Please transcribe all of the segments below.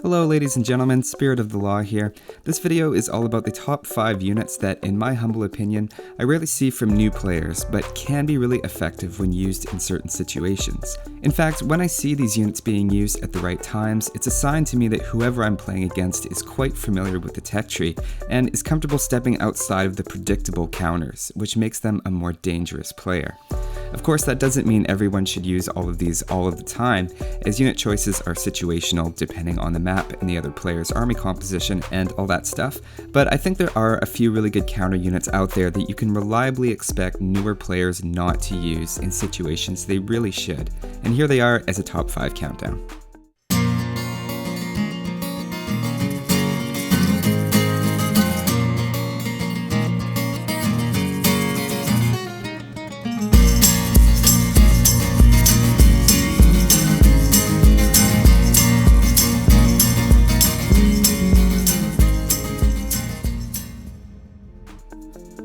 Hello ladies and gentlemen, Spirit of the Law here. This video is all about the top 5 units that, in my humble opinion, I rarely see from new players, but can be really effective when used in certain situations. In fact, when I see these units being used at the right times, it's a sign to me that whoever I'm playing against is quite familiar with the tech tree, and is comfortable stepping outside of the predictable counters, which makes them a more dangerous player. Of course, that doesn't mean everyone should use all of these all of the time, as unit choices are situational depending on the map and the other player's army composition and all that stuff, but I think there are a few really good counter units out there that you can reliably expect newer players not to use in situations they really should, and here they are as a top 5 countdown.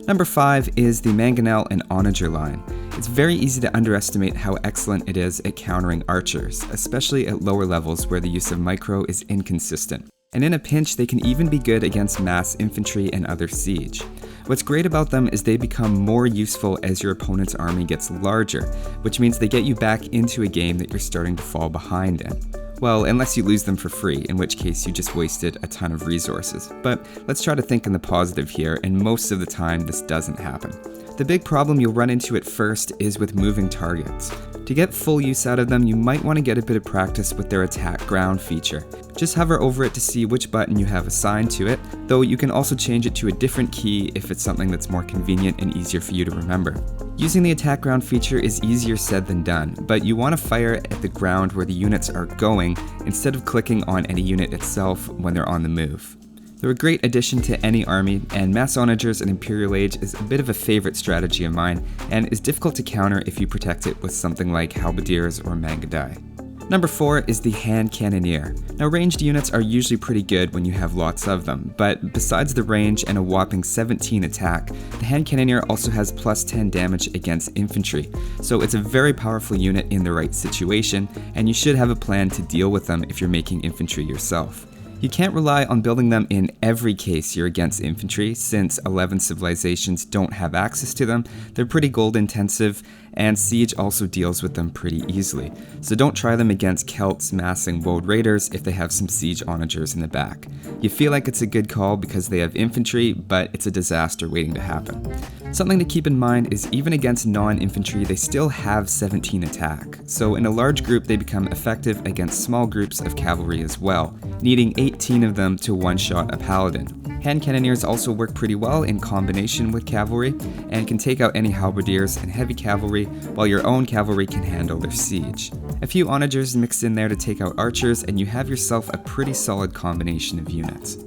Number 5 is the Manganel and Onager line. It's very easy to underestimate how excellent it is at countering archers, especially at lower levels where the use of micro is inconsistent. And in a pinch, they can even be good against mass infantry and other siege. What's great about them is they become more useful as your opponent's army gets larger, which means they get you back into a game that you're starting to fall behind in. Well, unless you lose them for free, in which case you just wasted a ton of resources. But let's try to think in the positive here, and most of the time this doesn't happen. The big problem you'll run into at first is with moving targets. To get full use out of them, you might want to get a bit of practice with their attack ground feature. Just hover over it to see which button you have assigned to it, though you can also change it to a different key if it's something that's more convenient and easier for you to remember. Using the attack ground feature is easier said than done, but you want to fire at the ground where the units are going instead of clicking on any unit itself when they're on the move. They're a great addition to any army, and mass onagers in Imperial Age is a bit of a favorite strategy of mine, and is difficult to counter if you protect it with something like halberdiers or Mangudai. Number 4 is the hand cannoneer. Now, ranged units are usually pretty good when you have lots of them, but besides the range and a whopping 17 attack, the hand cannoneer also has plus 10 damage against infantry, so it's a very powerful unit in the right situation, and you should have a plan to deal with them if you're making infantry yourself. You can't rely on building them in every case you're against infantry, since 11 civilizations don't have access to them, they're pretty gold intensive, and siege also deals with them pretty easily. So don't try them against Celts massing woad raiders if they have some siege onagers in the back. You feel like it's a good call because they have infantry, but it's a disaster waiting to happen. Something to keep in mind is even against non-infantry they still have 17 attack, so in a large group they become effective against small groups of cavalry as well, needing 18 of them to one-shot a paladin. Hand cannoneers also work pretty well in combination with cavalry, and can take out any halberdiers and heavy cavalry, while your own cavalry can handle their siege. A few onagers mixed in there to take out archers, and you have yourself a pretty solid combination of units.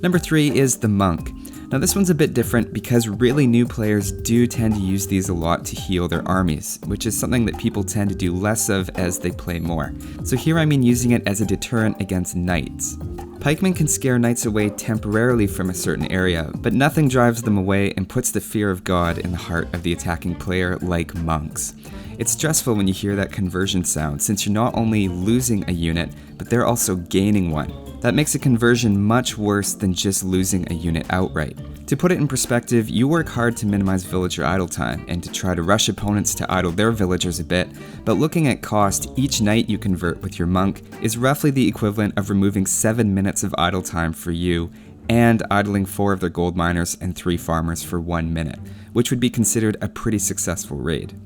Number 3 is the monk. Now this one's a bit different because really new players do tend to use these a lot to heal their armies, which is something that people tend to do less of as they play more. So here I mean using it as a deterrent against knights. Pikemen can scare knights away temporarily from a certain area, but nothing drives them away and puts the fear of God in the heart of the attacking player like monks. It's stressful when you hear that conversion sound, since you're not only losing a unit, but they're also gaining one. That makes a conversion much worse than just losing a unit outright. To put it in perspective, you work hard to minimize villager idle time and to try to rush opponents to idle their villagers a bit, but looking at cost, each knight you convert with your monk is roughly the equivalent of removing 7 minutes of idle time for you and idling 4 of their gold miners and 3 farmers for 1 minute, which would be considered a pretty successful raid.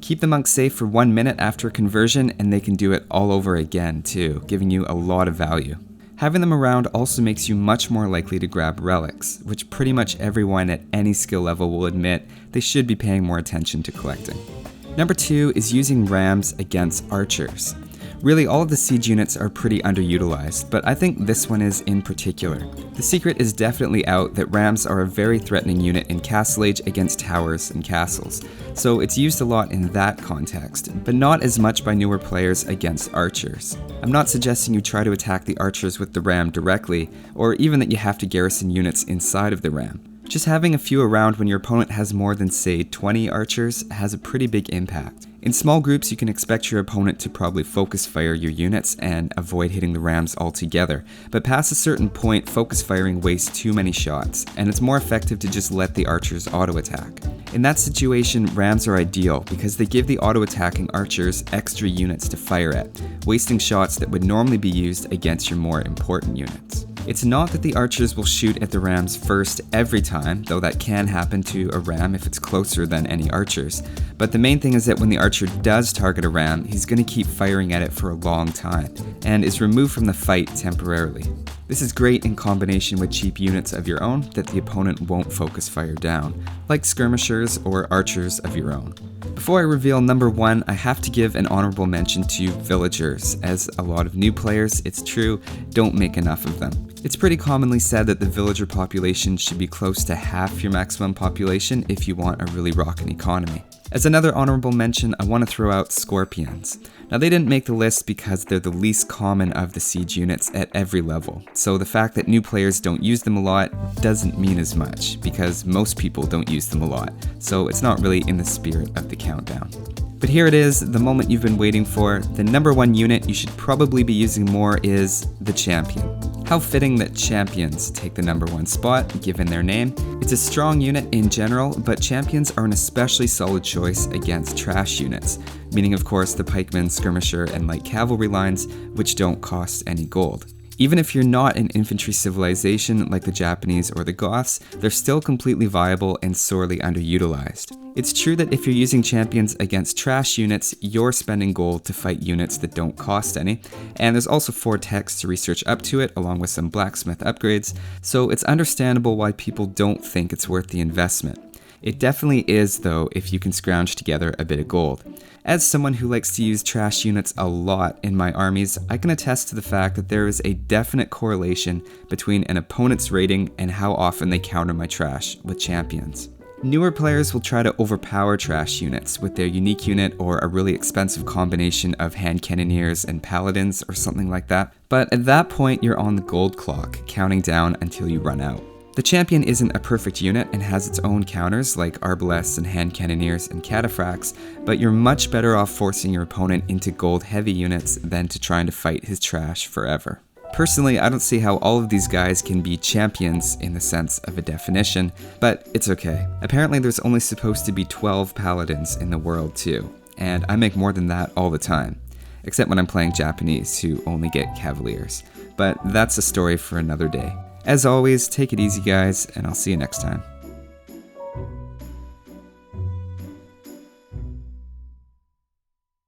Keep the monk safe for 1 minute after conversion and they can do it all over again too, giving you a lot of value. Having them around also makes you much more likely to grab relics, which pretty much everyone at any skill level will admit they should be paying more attention to collecting. Number 2 is using rams against archers. Really, all of the siege units are pretty underutilized, but I think this one is in particular. The secret is definitely out that rams are a very threatening unit in Castle Age against towers and castles, so it's used a lot in that context, but not as much by newer players against archers. I'm not suggesting you try to attack the archers with the ram directly, or even that you have to garrison units inside of the ram. Just having a few around when your opponent has more than, say, 20 archers has a pretty big impact. In small groups, you can expect your opponent to probably focus fire your units and avoid hitting the rams altogether, but past a certain point, focus firing wastes too many shots, and it's more effective to just let the archers auto-attack. In that situation, rams are ideal because they give the auto-attacking archers extra units to fire at, wasting shots that would normally be used against your more important units. It's not that the archers will shoot at the rams first every time, though that can happen to a ram if it's closer than any archers, but the main thing is that when the archer does target a ram, he's going to keep firing at it for a long time, and is removed from the fight temporarily. This is great in combination with cheap units of your own that the opponent won't focus fire down, like skirmishers or archers of your own. Before I reveal number 1, I have to give an honorable mention to villagers, as a lot of new players, it's true, don't make enough of them. It's pretty commonly said that the villager population should be close to half your maximum population if you want a really rockin' economy. As another honorable mention, I want to throw out scorpions. Now they didn't make the list because they're the least common of the siege units at every level, so the fact that new players don't use them a lot doesn't mean as much, because most people don't use them a lot, so it's not really in the spirit of the countdown. But here it is, the moment you've been waiting for. The number 1 unit you should probably be using more is the champion. How fitting that champions take the number 1 spot, given their name. It's a strong unit in general, but champions are an especially solid choice against trash units, meaning of course the pikemen, skirmisher, and light cavalry lines, which don't cost any gold. Even if you're not an infantry civilization like the Japanese or the Goths, they're still completely viable and sorely underutilized. It's true that if you're using champions against trash units, you're spending gold to fight units that don't cost any, and there's also 4 techs to research up to it along with some blacksmith upgrades, so it's understandable why people don't think it's worth the investment. It definitely is though if you can scrounge together a bit of gold. As someone who likes to use trash units a lot in my armies, I can attest to the fact that there is a definite correlation between an opponent's rating and how often they counter my trash with champions. Newer players will try to overpower trash units with their unique unit or a really expensive combination of hand cannoneers and paladins or something like that, but at that point you're on the gold clock, counting down until you run out. The champion isn't a perfect unit and has its own counters like arbalests and hand cannoneers and cataphracts, but you're much better off forcing your opponent into gold heavy units than to trying to fight his trash forever. Personally, I don't see how all of these guys can be champions in the sense of a definition, but it's okay. Apparently there's only supposed to be 12 paladins in the world too, and I make more than that all the time. Except when I'm playing Japanese, who only get cavaliers. But that's a story for another day. As always, take it easy guys, and I'll see you next time.